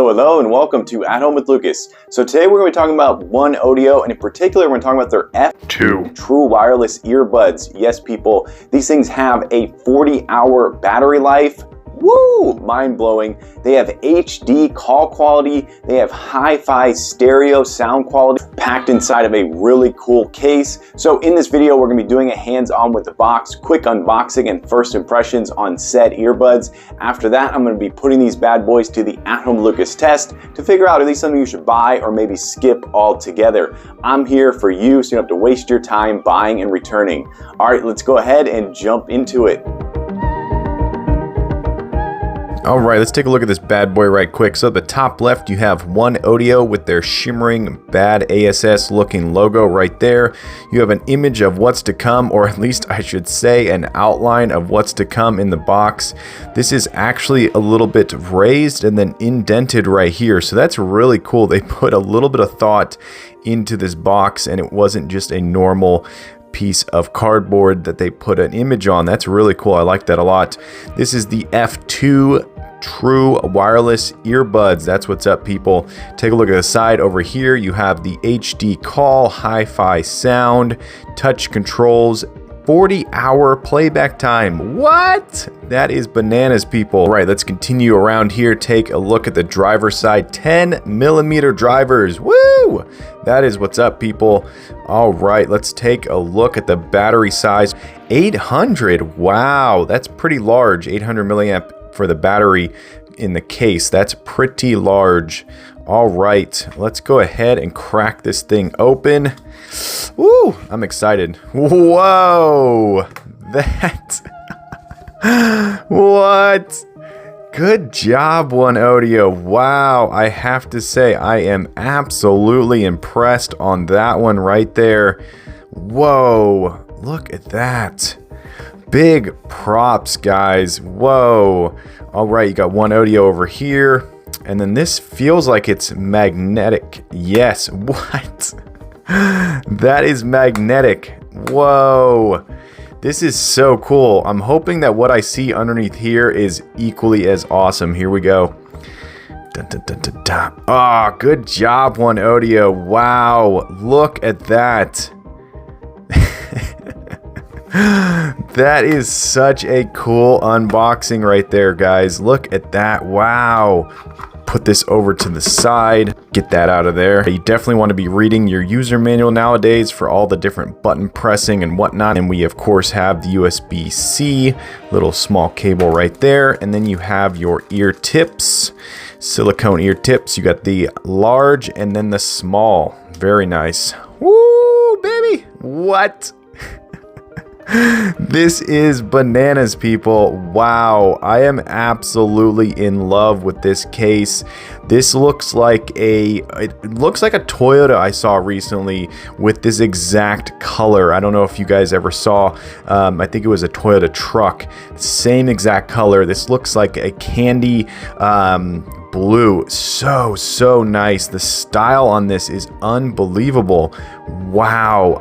Hello, and welcome to At Home with Lucas. So today we're going to be talking about OneOdio, and in particular we're going to talk about their F2 true wireless earbuds. Yes, people, these things have a 40-hour battery life. Woo! Mind-blowing. They have HD call quality. They have hi-fi stereo sound quality packed inside of a really cool case. So in this video, we're going to be doing a hands-on with the box, quick unboxing and first impressions on said earbuds. After that, I'm going to be putting these bad boys to the At Home Lucas test to figure out at least something you should buy or maybe skip altogether. I'm here for you, so you don't have to waste your time buying and returning. All right, let's go ahead and jump into it. All right, let's take a look at this bad boy right quick. So at the top left, you have OneOdio with their shimmering bad ASS looking logo right there. You have an image of what's to come, or at least I should say an outline of what's to come in the box. This is actually a little bit raised and then indented right here. So that's really cool. They put a little bit of thought into this box, and it wasn't just a normal piece of cardboard that they put an image on. That's really cool. I like that a lot. This is the F2 true wireless earbuds. That's what's up, people. Take a look at the side over here. You have the HD call, hi-fi sound, touch controls, 40-hour playback time. What? That is bananas, people. All right, let's continue around here. Take a look at the driver side. 10mm drivers. Woo! That is what's up, people. All right, let's take a look at the battery size. 800. Wow, that's pretty large. 800 milliamp for the battery in the case. That's pretty large. All right, let's go ahead and crack this thing open. Woo, I'm excited. Whoa, that, what? Good job, OneOdio. Wow, I have to say, I am absolutely impressed on that one right there. Whoa, look at that. Big props, guys. Whoa. All right, you got OneOdio over here. And then this feels like it's magnetic. Yes, what? That is magnetic. Whoa. This is so cool. I'm hoping that what I see underneath here is equally as awesome. Here we go. Dun, dun, dun, dun, dun. Oh, good job, OneOdio. Wow, look at that. That is such a cool unboxing right there, guys. Look at that. Wow. Put this over to the side. Get that out of there. You definitely want to be reading your user manual nowadays for all the different button pressing and whatnot. And we, of course, have the USB-C, little small cable right there. And then you have your ear tips, silicone ear tips. You got the large and then the small. Very nice. Woo, baby. What? This is bananas, people. Wow, I am absolutely in love with this case. This looks like it looks like a Toyota I saw recently with this exact color. I don't know if you guys ever saw, I think it was a Toyota truck. Same exact color. This looks like a candy blue. So nice. The style on this is unbelievable. Wow.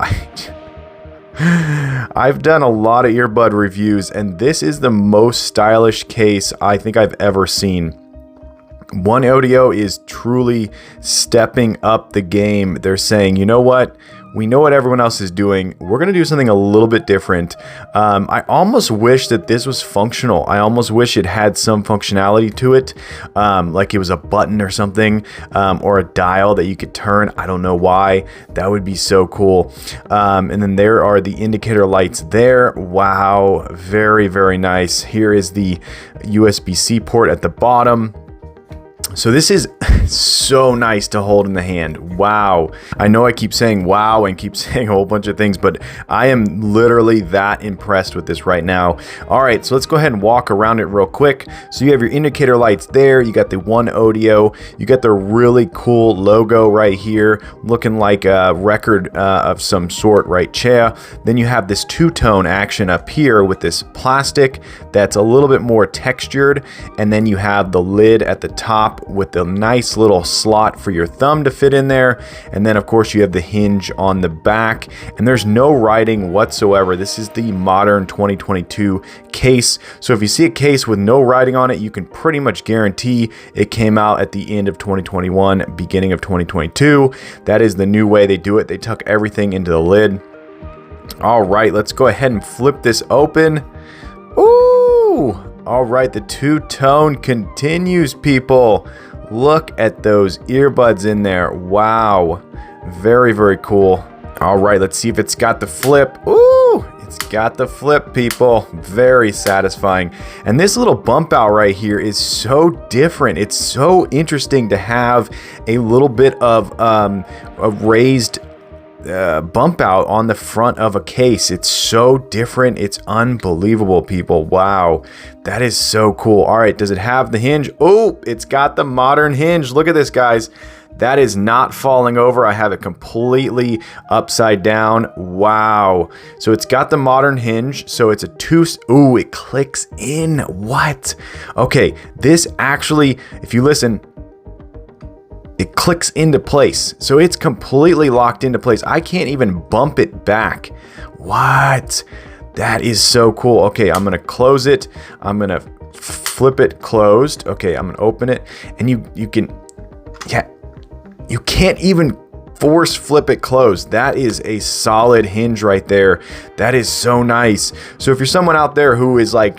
I've done a lot of earbud reviews, and this is the most stylish case I think I've ever seen. OneOdio is truly stepping up the game. They're saying, you know what? We know what everyone else is doing. We're going to do something a little bit different. I almost wish that this was functional. I almost wish it had some functionality to it, like it was a button or something, or a dial that you could turn. I don't know why. That would be so cool. And then there are the indicator lights there. Wow, very nice. Here is the USB-C port at the bottom. So this is so nice to hold in the hand. Wow. I know I keep saying wow and keep saying a whole bunch of things, but I am literally that impressed with this right now. All right, so let's go ahead and walk around it real quick. So you have your indicator lights there. You got the OneOdio. You got the really cool logo right here, looking like a record of some sort, right? Chair. Then you have this two-tone action up here with this plastic that's a little bit more textured. And then you have the lid at the top with a nice little slot for your thumb to fit in there. And then of course you have the hinge on the back, and there's no writing whatsoever. This is the modern 2022 case. So if you see a case with no writing on it, you can pretty much guarantee it came out at the end of 2021, beginning of 2022. That is the new way they do it. They tuck everything into the lid. All right, let's go ahead and flip this open. Ooh! All right, the two-tone continues, people. Look at those earbuds in there. Wow. Very, very cool. All right, let's see if it's got the flip. Ooh, it's got the flip, people. Very satisfying. And this little bump out right here is so different. It's so interesting to have a little bit of a raised bump out on the front of a case. It's so different. It's unbelievable, people. Wow, that is so cool. All right, does it have the hinge? Oh, it's got the modern hinge. Look at this, guys. That is not falling over. I have it completely upside down. Wow. So it's got the modern hinge. So it's a ooh, it clicks in. What? Okay, this actually, if you listen, it clicks into place. So it's completely locked into place. I can't even bump it back. What? That is so cool. Okay, I'm gonna close it. I'm gonna flip it closed. Okay, I'm gonna open it. And you can, yeah, you can't even force flip it closed. That is a solid hinge right there. That is so nice. So if you're someone out there who is like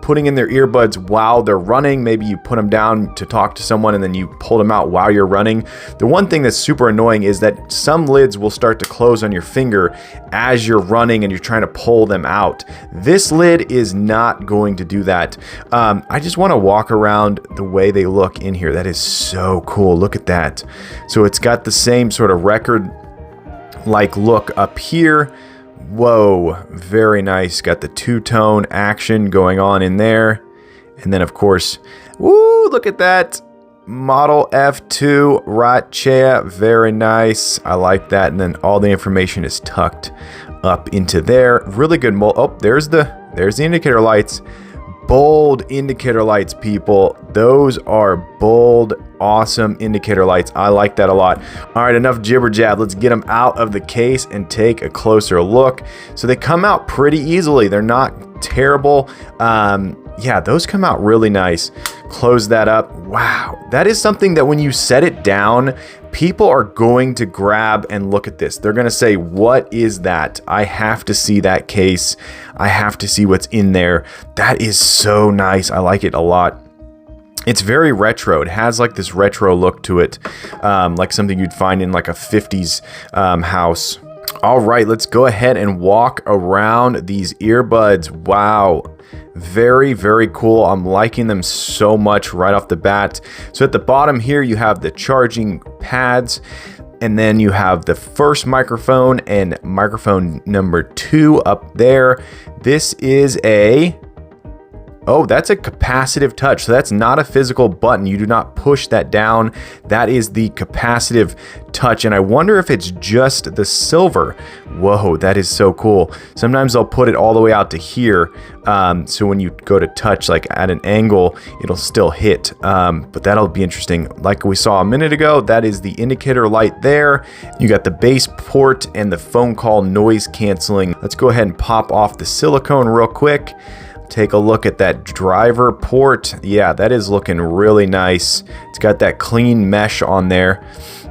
putting in their earbuds while they're running, maybe you put them down to talk to someone and then you pull them out while you're running. The one thing that's super annoying is that some lids will start to close on your finger as you're running and you're trying to pull them out. This lid is not going to do that. I just want to walk around the way they look in here. That is so cool. Look at that. So it's got the same sort of record like look up here. Whoa, very nice. Got the two-tone action going on in there. And then, of course, woo, look at that. Model F2 right chair. Very nice. I like that. And then all the information is tucked up into there. Really good mold. Oh, there's the indicator lights. Bold indicator lights, people. Those are bold, awesome indicator lights. I like that a lot. All right, enough jibber jab. Let's get them out of the case and take a closer look. So they come out pretty easily. They're not terrible. Yeah, those come out really nice. Close that up. Wow, that is something that when you set it down, people are going to grab and look at this. They're going to say, what is that? I have to see that case. I have to see what's in there. That is so nice. I like it a lot. It's very retro. It has like this retro look to it, like something you'd find in like a 50s house. All right, let's go ahead and walk around these earbuds. Wow. Very, very cool. I'm liking them so much right off the bat. So at the bottom here, you have the charging pads, and then you have the first microphone and microphone number 2 up there. This is oh, that's a capacitive touch. So that's not a physical button. You do not push that down. That is the capacitive touch. And I wonder if it's just the silver. Whoa, that is so cool. Sometimes they'll put it all the way out to here. So when you go to touch like at an angle, it'll still hit. But that'll be interesting. Like we saw a minute ago, that is the indicator light there. You got the bass port and the phone call noise canceling. Let's go ahead and pop off the silicone real quick. Take a look at that driver port. Yeah, that is looking really nice. It's got that clean mesh on there.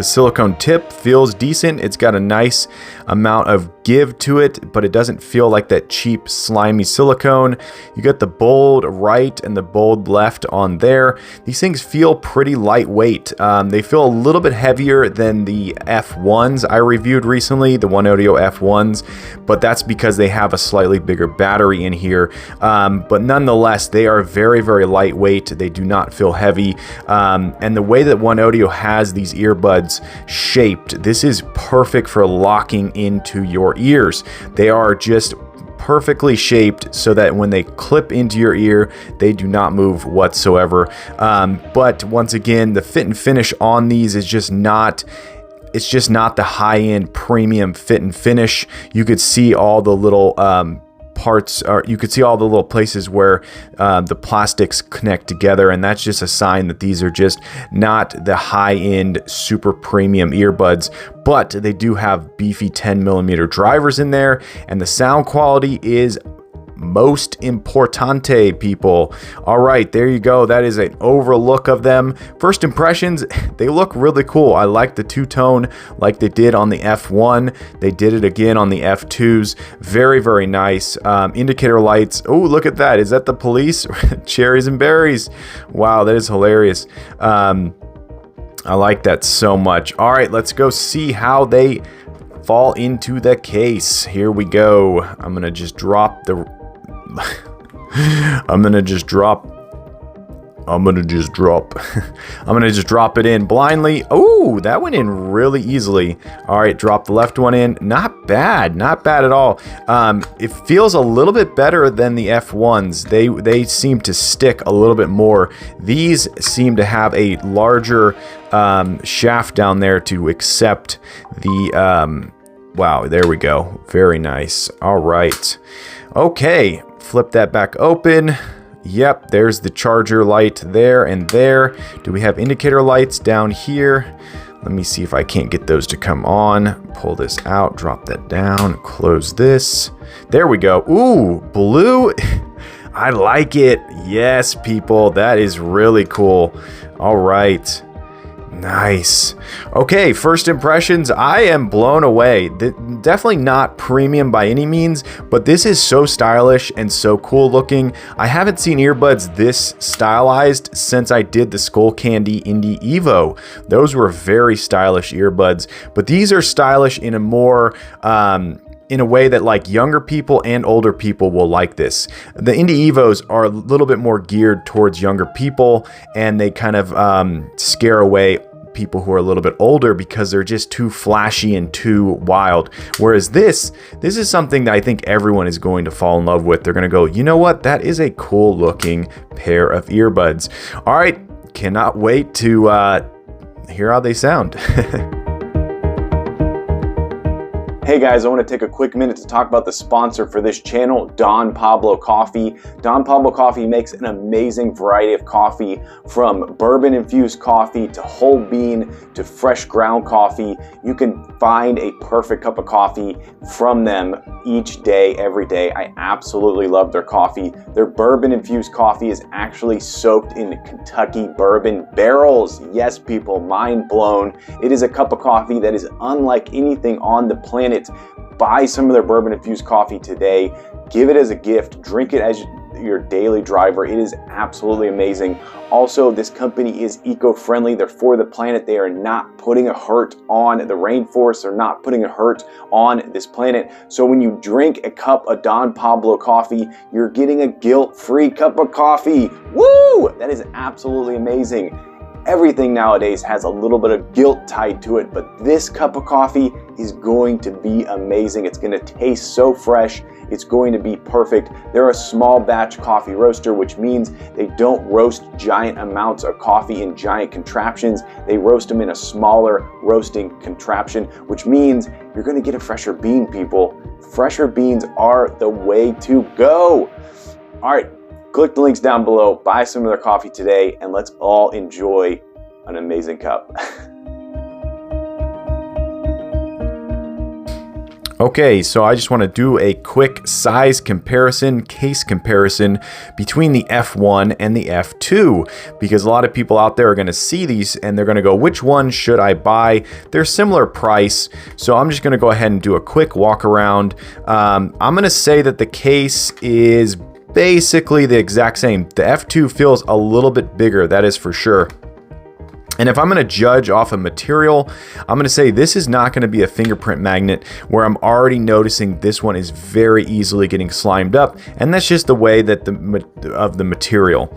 silicone tip, feels decent. It's got a nice amount of give to it, but it doesn't feel like that cheap slimy silicone. You got the bold right and the bold left on there. These things feel pretty lightweight. They feel a little bit heavier than the F1s I reviewed recently, the OneOdio F1s, but that's because they have a slightly bigger battery in here. But nonetheless, they are very, very lightweight. They do not feel heavy. And the way that OneOdio has these earbuds shaped, this is perfect for locking into your ears. They are just perfectly shaped so that when they clip into your ear, they do not move whatsoever. But once again, the fit and finish on these is just not, it's just not the high-end premium fit and finish. You could see all the little parts, or you could see all the little places where the plastics connect together, and that's just a sign that these are just not the high-end super premium earbuds. But they do have beefy 10mm drivers in there, and the sound quality is most importante, people. All right, there you go. That is an overlook of them. First impressions, they look really cool. I like the two-tone like they did on the F1. They did it again on the F2s. Very, very nice. Indicator lights. Oh, look at that. Is that the police? Cherries and berries. Wow, that is hilarious. I like that so much. All right, let's go see how they fall into the case. Here we go. I'm gonna just drop the I'm gonna just drop it in blindly. Oh, that went in really easily. All right, drop the left one in. Not bad at all. It feels a little bit better than the F1s. They seem to stick a little bit more. These seem to have a larger shaft down there to accept the wow, there we go. Very nice. All right. Okay, flip that back open. Yep, there's the charger light there and there. Do we have indicator lights down here? Let me see if I can't get those to come on. Pull this out, drop that down, close this. There we go. Ooh, blue. I like it. Yes, people, that is really cool. All right. Nice. Okay, first impressions, I am blown away. Definitely not premium by any means, but this is so stylish and so cool looking. I haven't seen earbuds this stylized since I did the Skullcandy Indie Evo. Those were very stylish earbuds, but these are stylish in a more in a way that like younger people and older people will like this. The Indie Evos are a little bit more geared towards younger people, and they kind of scare away people who are a little bit older because they're just too flashy and too wild. Whereas this is something that I think everyone is going to fall in love with. They're going to go, you know what? That is a cool looking pair of earbuds. All right, cannot wait to hear how they sound. Hey guys, I want to take a quick minute to talk about the sponsor for this channel, Don Pablo Coffee. Don Pablo Coffee makes an amazing variety of coffee, from bourbon infused coffee to whole bean to fresh ground coffee. You can find a perfect cup of coffee from them each day, every day. I absolutely love their coffee. Their bourbon infused coffee is actually soaked in Kentucky bourbon barrels. Yes, people, mind blown. It is a cup of coffee that is unlike anything on the planet. Buy some of their bourbon infused coffee today. Give it as a gift. Drink it as your daily driver. It is absolutely amazing. Also, this company is eco-friendly. They're for the planet. They are not putting a hurt on the rainforest. They're not putting a hurt on this planet. So when you drink a cup of Don Pablo coffee, you're getting a guilt-free cup of coffee. Woo! That is absolutely amazing. Everything nowadays has a little bit of guilt tied to it, but this cup of coffee is going to be amazing. It's going to taste so fresh. It's going to be perfect. They're a small batch coffee roaster, which means they don't roast giant amounts of coffee in giant contraptions. They roast them in a smaller roasting contraption, which means you're going to get a fresher bean, people. Fresher beans are the way to go. All right. Click the links down below, buy some of their coffee today, and let's all enjoy an amazing cup. Okay, so I just want to do a quick size comparison, case comparison between the F1 and the F2, because a lot of people out there are going to see these and they're going to go, which one should I buy? They're similar price, so I'm just going to go ahead and do a quick walk around. I'm going to say that the case is basically the exact same. The F2 feels a little bit bigger, that is for sure. And if I'm going to judge off of material, I'm going to say this is not going to be a fingerprint magnet where I'm already noticing this one is very easily getting slimed up, and that's just the way that the material.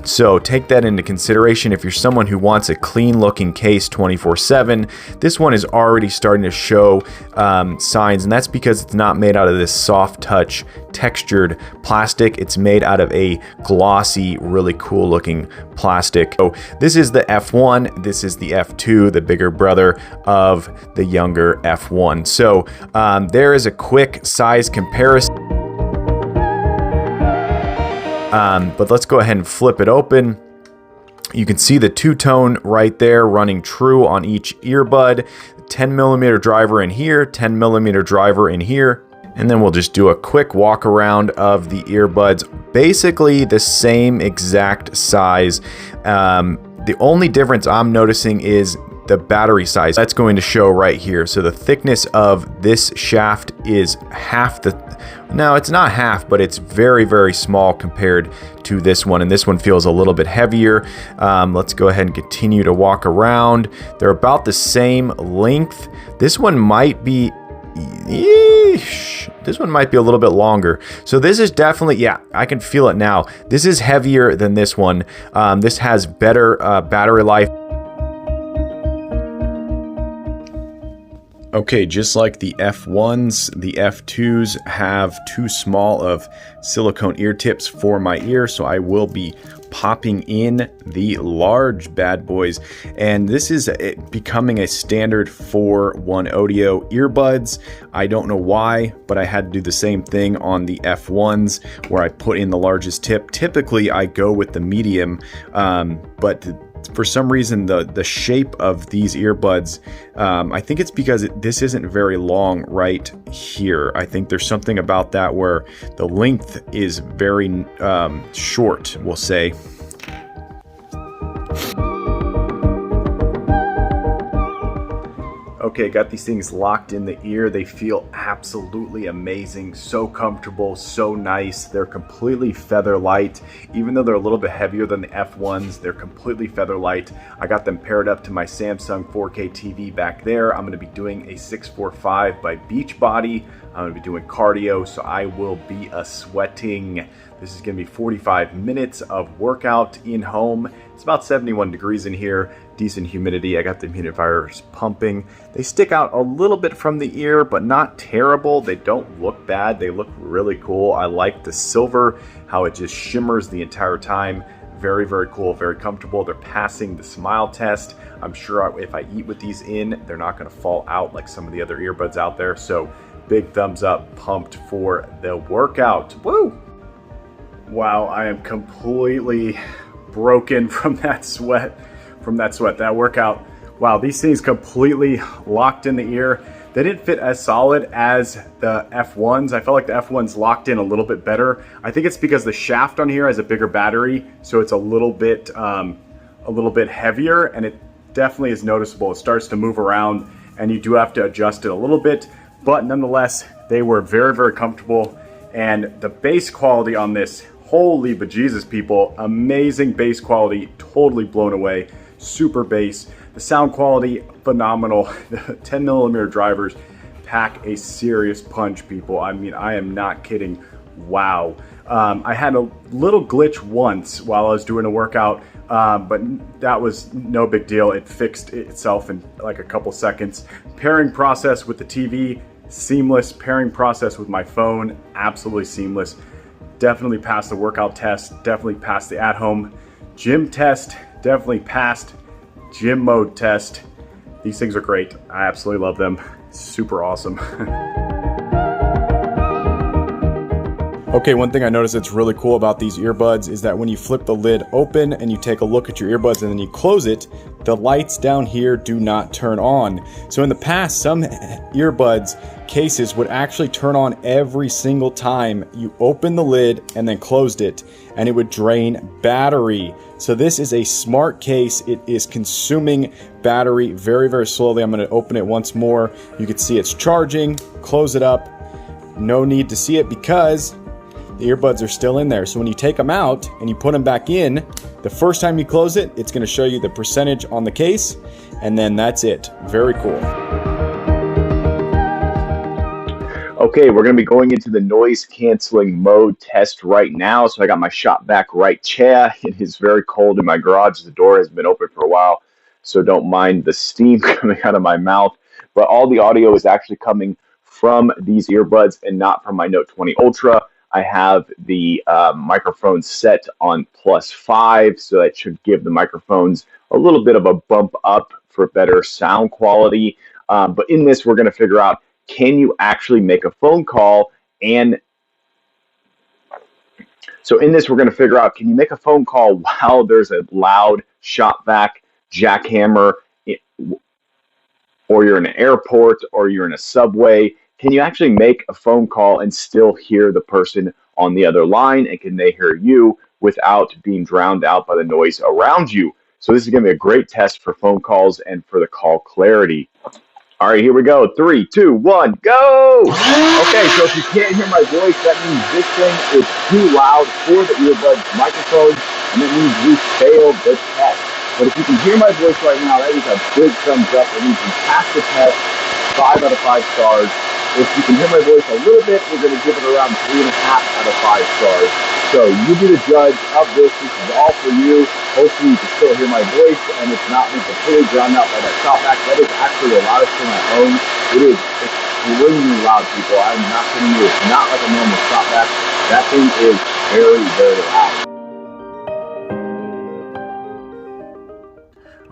So take that into consideration. If you're someone who wants a clean looking case 24/7, this one is already starting to show signs, and that's because it's not made out of this soft touch textured plastic. It's made out of a glossy, really cool looking plastic. So this is the F1, this is the F2, the bigger brother of the younger F1. So there is a quick size comparison. But let's go ahead and flip it open. You can see the two-tone right there running true on each earbud. 10mm driver in here, 10mm driver in here. And then we'll just do a quick walk around of the earbuds. Basically the same exact size. The only difference I'm noticing is the battery size. That's going to show right here. So the thickness of this shaft is half the, no, it's not half, but it's very, very small compared to this one. And this one feels a little bit heavier. Let's go ahead and continue to walk around. They're about the same length. This one might be, this one might be a little bit longer. So this is definitely, yeah, I can feel it now. This is heavier than this one. This has better battery life. Okay, just like the F1s, the F2s have too small of silicone ear tips for my ear, so I will be popping in the large bad boys. And this is becoming a standard for OneOdio earbuds. I don't know why, but I had to do the same thing on the F1s where I put in the largest tip. Typically, I go with the medium, but for some reason, the shape of these earbuds, I think it's because this isn't very long right here. I think there's something about that where the length is very short, we'll say. Okay, got these things locked in the ear. They feel absolutely amazing, so comfortable, so nice. They're completely feather light. Even though they're a little bit heavier than the F1s, they're completely feather light. I got them paired up to my Samsung 4K TV back there. I'm gonna be doing a 645 by Beachbody. I'm gonna be doing cardio, so I will be sweating. This is gonna be 45 minutes of workout in home. It's about 71 degrees in here, decent humidity. I got the humidifiers pumping. They stick out a little bit from the ear, but not terrible. They don't look bad. They look really cool. I like the silver, how it just shimmers the entire time. Very, very cool, very comfortable. They're passing the smile test. I'm sure if I eat with these in, they're not gonna fall out like some of the other earbuds out there. So big thumbs up, pumped for the workout. Woo! Wow, I am completely broken from that sweat, that workout. Wow, these things completely locked in the ear. They didn't fit as solid as the F1s. I felt like the F1s locked in a little bit better. I think it's because the shaft on here has a bigger battery, so it's a little bit heavier, and it definitely is noticeable. It starts to move around, and you do have to adjust it a little bit, but nonetheless, they were very, very comfortable. And the bass quality on this, holy bejesus, people, amazing bass quality, totally blown away, super bass. The sound quality, phenomenal. The 10mm drivers pack a serious punch, people. I mean, I am not kidding. Wow. I had a little glitch once while I was doing a workout, but that was no big deal. It fixed itself in like a couple seconds. Pairing process with the TV, seamless. Pairing process with my phone, absolutely seamless. Definitely passed the workout test, definitely passed the at-home gym test, definitely passed gym mode test. These things are great. I absolutely love them. Super awesome. Okay, one thing I noticed that's really cool about these earbuds is that when you flip the lid open and you take a look at your earbuds and then you close it, the lights down here do not turn on. So in the past, some earbuds cases would actually turn on every single time you open the lid and then closed it, and it would drain battery. So this is a smart case. It is consuming battery very, very slowly. I'm going to open it once more. You can see it's charging. Close it up. No need to see it because the earbuds are still in there. So when you take them out and you put them back in, the first time you close it, it's going to show you the percentage on the case, and then that's it. Very cool. Okay, we're going to be going into the noise canceling mode test right now. So I got my shop back right chair. It is very cold in my garage. The door has been open for a while, so don't mind the steam coming out of my mouth. But all the audio is actually coming from these earbuds and not from my Note 20 Ultra. I have the microphone set on +5, so that should give the microphones a little bit of a bump up for better sound quality. But in this, we're going to figure out, can you actually make a phone call? And so in this, we're going to figure out, can you make a phone call while there's a loud shop vac jackhammer, or you're in an airport, or you're in a subway? Can you actually make a phone call and still hear the person on the other line? And can they hear you without being drowned out by the noise around you? So this is going to be a great test for phone calls and for the call clarity. All right, here we go. 3, 2, 1, go! Okay, so if you can't hear my voice, that means this thing is too loud for the earbuds microphone, and it means we failed the test. But if you can hear my voice right now, that is a big thumbs up. It means we passed the test, 5 out of 5 stars. If you can hear my voice a little bit, we're going to give it around 3.5 out of 5 stars. So you be the judge of this. This is all for you. Hopefully you can still hear my voice and it's not being completely drowned out by that shop vac. That is actually the loudest thing I own. It is extremely loud, people. I'm not kidding you. It's not like a normal shop vac. That thing is very, very loud.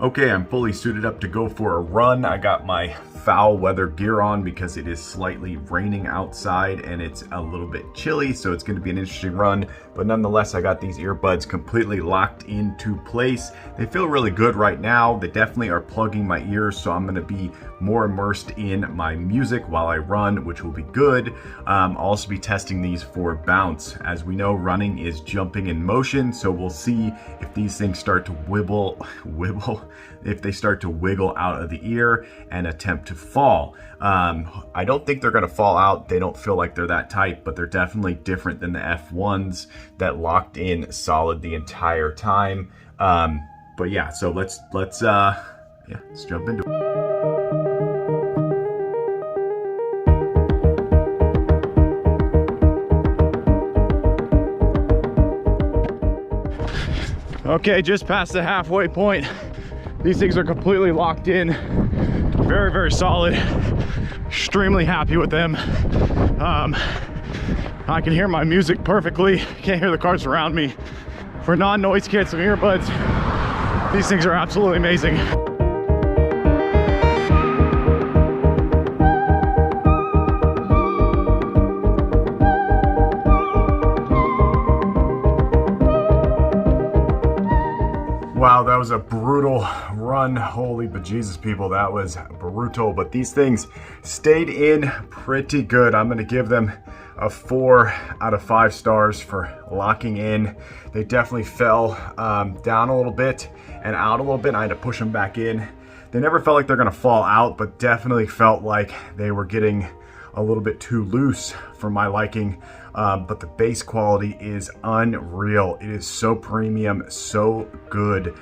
Okay, I'm fully suited up to go for a run. I got my foul weather gear on because it is slightly raining outside and it's a little bit chilly, so it's going to be an interesting run. But nonetheless, I got these earbuds completely locked into place. They feel really good right now. They definitely are plugging my ears, so I'm going to be more immersed in my music while I run, which will be good. I'll also be testing these for bounce. As we know, running is jumping in motion, so we'll see if these things start to if they start to wiggle out of the ear and attempt to fall. I don't think they're going to fall out. They don't feel like they're that tight, but they're definitely different than the F1s that locked in solid the entire time. But yeah, so let's jump into it. Okay, just past the halfway point. These things are completely locked in. Very, very solid. Extremely happy with them. I can hear my music perfectly. Can't hear the cars around me. For non-noise canceling earbuds, these things are absolutely amazing. Wow, that was a brutal run. Holy bejesus, people, that was brutal. But these things stayed in pretty good. I'm going to give them a 4 out of 5 stars for locking in. They definitely fell down a little bit and out a little bit. I had to push them back in. They never felt like they're going to fall out, but definitely felt like they were getting a little bit too loose for my liking. But the bass quality is unreal. It is so premium, so good.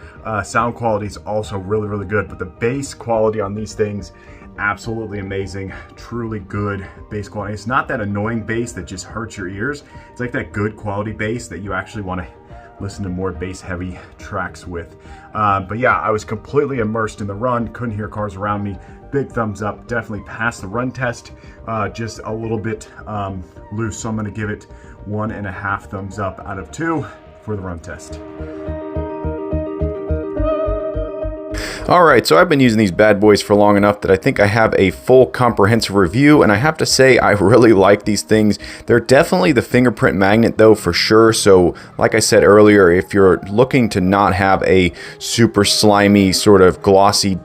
Sound quality is also really, really good, but the bass quality on these things, absolutely amazing. Truly good bass quality. It's not that annoying bass that just hurts your ears. It's like that good quality bass that you actually want to listen to more bass heavy tracks with. But yeah, I was completely immersed in the run, couldn't hear cars around me. Big thumbs up, definitely passed the run test, just a little bit loose, so I'm going to give it 1.5 thumbs up out of 2 for the run test. Alright, so I've been using these bad boys for long enough that I think I have a full comprehensive review, and I have to say I really like these things. They're definitely the fingerprint magnet though, for sure. So like I said earlier, if you're looking to not have a super slimy sort of glossy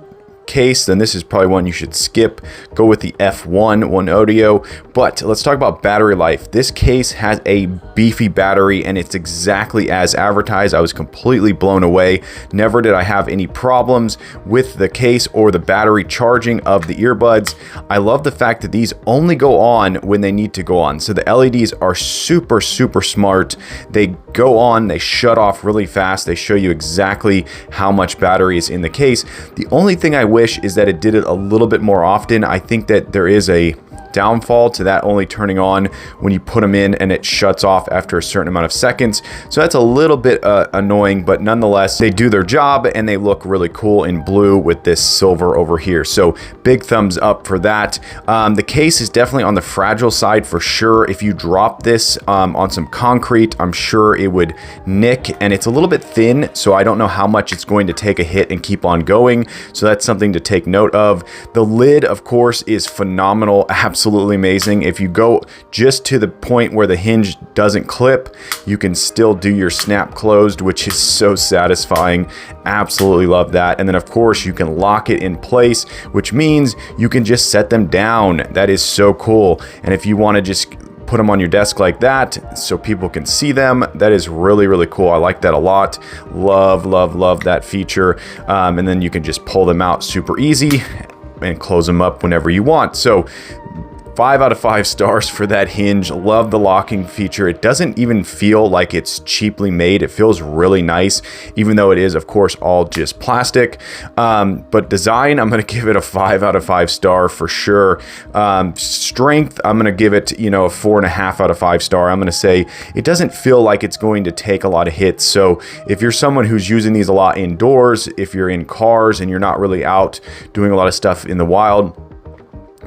case, then this is probably one you should skip. Go with the F1 OneOdio. But let's talk about battery life. This case has a beefy battery and it's exactly as advertised. I was completely blown away. Never did I have any problems with the case or the battery charging of the earbuds. I love the fact that these only go on when they need to go on. So the LEDs are super smart. They go on, they shut off really fast. They show you exactly how much battery is in the case. The only thing I wish is that it did it a little bit more often. I think that there is a downfall to that only turning on when you put them in and it shuts off after a certain amount of seconds. So that's a little bit annoying, but nonetheless, they do their job and they look really cool in blue with this silver over here. So big thumbs up for that. The case is definitely on the fragile side for sure. If you drop this on some concrete, I'm sure it would nick, and it's a little bit thin, so I don't know how much it's going to take a hit and keep on going. So that's something to take note of. The lid, of course, is phenomenal. Absolutely amazing. If you go just to the point where the hinge doesn't clip, you can still do your snap closed, which is so satisfying. Absolutely love that. And then of course you can lock it in place, which means you can just set them down. That is so cool. And if you want to just put them on your desk like that so people can see them, that is really cool. I like that a lot. Love that feature. And then you can just pull them out super easy and close them up whenever you want. So 5 out of 5 stars for that hinge. Love the locking feature. It doesn't even feel like it's cheaply made. It feels really nice, even though it is, of course, all just plastic. But design, I'm going to give it a 5 out of 5 star for sure. Strength, I'm going to give it, a 4.5 out of 5 star. I'm going to say it doesn't feel like it's going to take a lot of hits. So if you're someone who's using these a lot indoors, if you're in cars and you're not really out doing a lot of stuff in the wild,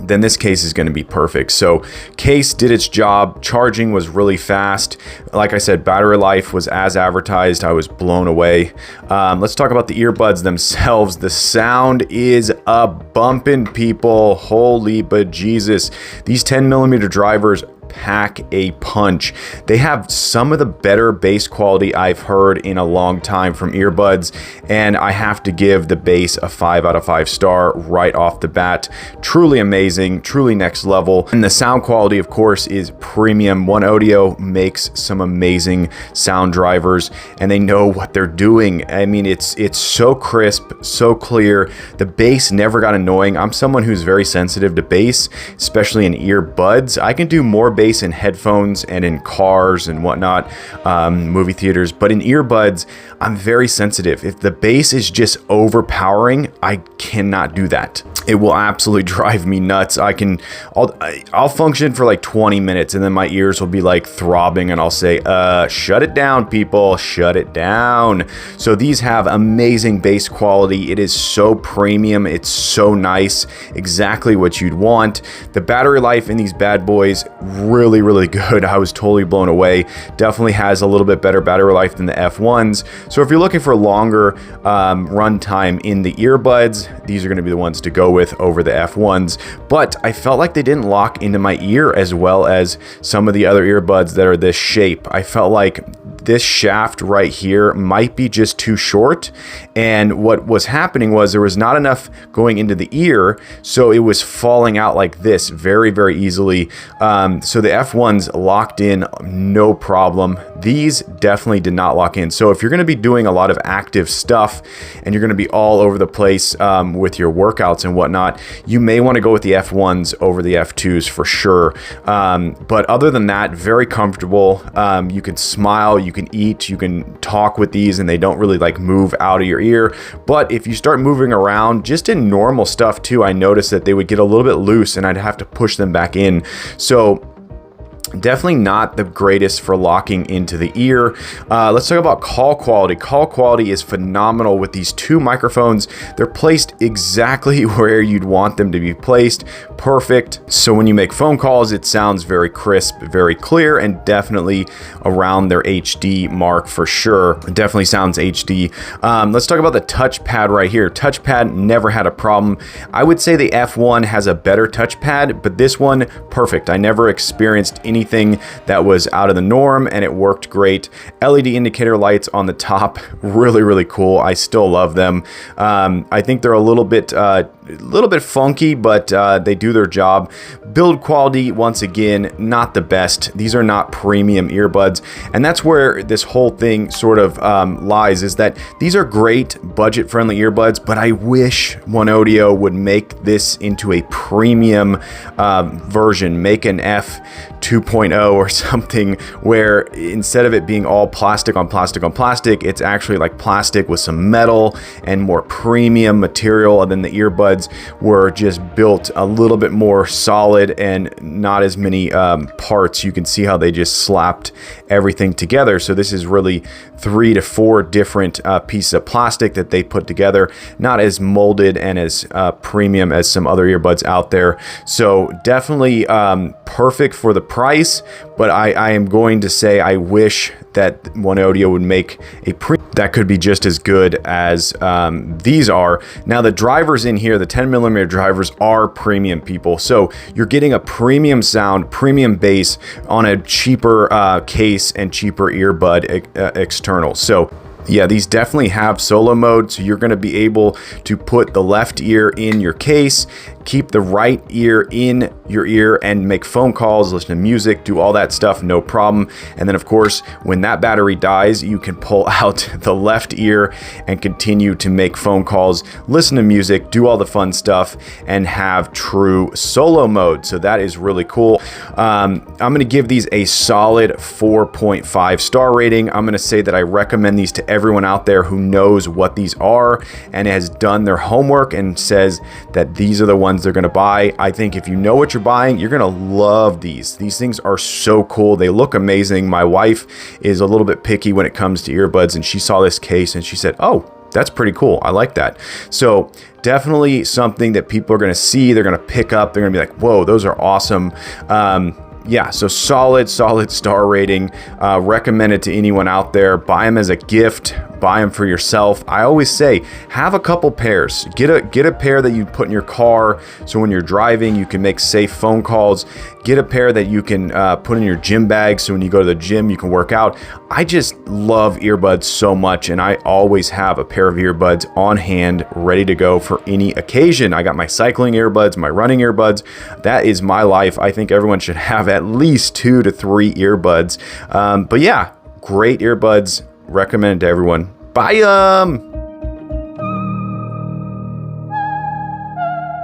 then this case is going to be perfect. So case did its job. Charging was really fast. Like I said, battery life was as advertised. I was blown away. Let's talk about the earbuds themselves. The sound is a bumpin', people. Holy bejesus. These 10mm drivers pack a punch. They have some of the better bass quality I've heard in a long time from earbuds, and I have to give the bass a 5 out of 5 star right off the bat. Truly amazing, truly next level. And the sound quality, of course, is premium. OneOdio makes some amazing sound drivers, and they know what they're doing. I mean, it's so crisp, so clear. The bass never got annoying. I'm someone who's very sensitive to bass, especially in earbuds. I can do more bass in headphones and in cars and whatnot, movie theaters, but in earbuds, I'm very sensitive. If the bass is just overpowering, I cannot do that. It will absolutely drive me nuts. I'll function for like 20 minutes and then my ears will be like throbbing and I'll say, shut it down, people, shut it down. So these have amazing bass quality. It is so premium. It's so nice. Exactly what you'd want. The battery life in these bad boys, really good. I was totally blown away. Definitely has a little bit better battery life than the F1s. So if you're looking for longer run time in the earbuds, these are going to be the ones to go with over the F1s. But I felt like they didn't lock into my ear as well as some of the other earbuds that are this shape. I felt like this shaft right here might be just too short, and what was happening was there was not enough going into the ear, so it was falling out like this very easily. So the F1s locked in no problem. These definitely did not lock in. So if you're going to be doing a lot of active stuff and you're going to be all over the place with your workouts and whatnot, you may want to go with the F1s over the F2s for sure. But other than that, very comfortable. You can smile, you can eat, you can talk with these, and they don't really like move out of your ear. But if you start moving around just in normal stuff too, I noticed that they would get a little bit loose and I'd have to push them back in. So Definitely not the greatest for locking into the ear. Let's talk about call quality. Call quality is phenomenal with these two microphones. They're placed exactly where you'd want them to be placed. Perfect. So when you make phone calls, it sounds very crisp, very clear, and definitely around their HD mark for sure. It definitely sounds HD. Let's talk about the touchpad right here. Touchpad, never had a problem. I would say the F1 has a better touchpad, but this one, perfect. I never experienced anything that was out of the norm, and it worked great. LED indicator lights on the top, really cool. I still love them. I think they're a little bit funky, but they do their job. Build quality, once again, not the best. These are not premium earbuds, and that's where this whole thing sort of lies, is that these are great budget-friendly earbuds, but I wish OneOdio would make this into a premium version, make an F2.0 or something, where instead of it being all plastic on plastic on plastic, it's actually like plastic with some metal and more premium material, and then the earbuds were just built a little bit more solid and not as many parts. You can see how they just slapped everything together. So this is really 3 to 4 different pieces of plastic that they put together, not as molded and as premium as some other earbuds out there. So definitely perfect for the price, but I am going to say I wish that OneOdio would make a that could be just as good as these are. Now the drivers in here, the 10mm drivers, are premium, people. So you're getting a premium sound, premium bass on a cheaper case and cheaper earbud external. So yeah, these definitely have solo mode, so you're going to be able to put the left ear in your case, keep the right ear in your ear, and make phone calls, listen to music, do all that stuff, no problem. And then of course, when that battery dies, you can pull out the left ear and continue to make phone calls, listen to music, do all the fun stuff, and have true solo mode. So that is really cool. I'm going to give these a solid 4.5 star rating. I'm going to say that I recommend these to everyone out there who knows what these are and has done their homework and says that these are the ones they're going to buy. I think if you know what you're buying, you're going to love these. These things are so cool. They look amazing. My wife is a little bit picky when it comes to earbuds, and she saw this case and she said, "Oh, that's pretty cool. I like that." So definitely something that people are going to see, they're going to pick up, they're going to be like, "Whoa, those are awesome." Yeah, so solid star rating. Recommend it to anyone out there. Buy them as a gift. Buy them for yourself. I always say, have a couple pairs. Get a pair that you put in your car, so when you're driving, you can make safe phone calls. Get a pair that you can put in your gym bag, so when you go to the gym, you can work out. I just love earbuds so much, and I always have a pair of earbuds on hand, ready to go for any occasion. I got my cycling earbuds, my running earbuds. That is my life. I think everyone should have at least 2 to 3 earbuds. But yeah, great earbuds. Recommend it to everyone. Buy them!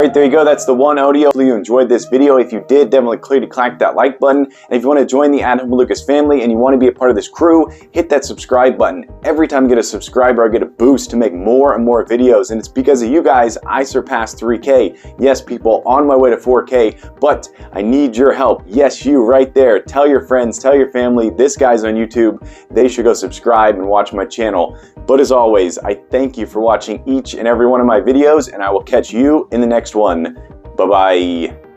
Alright, there you go. That's the OneOdio. Hopefully you enjoyed this video. If you did, definitely click that like button. And if you want to join the At Home with Lucas family and you want to be a part of this crew, hit that subscribe button. Every time I get a subscriber, I get a boost to make more and more videos. And it's because of you guys I surpassed 3K. Yes, people, on my way to 4K, but I need your help. Yes, you right there. Tell your friends, tell your family, this guy's on YouTube. They should go subscribe and watch my channel. But as always, I thank you for watching each and every one of my videos, and I will catch you in the next one. Bye-bye.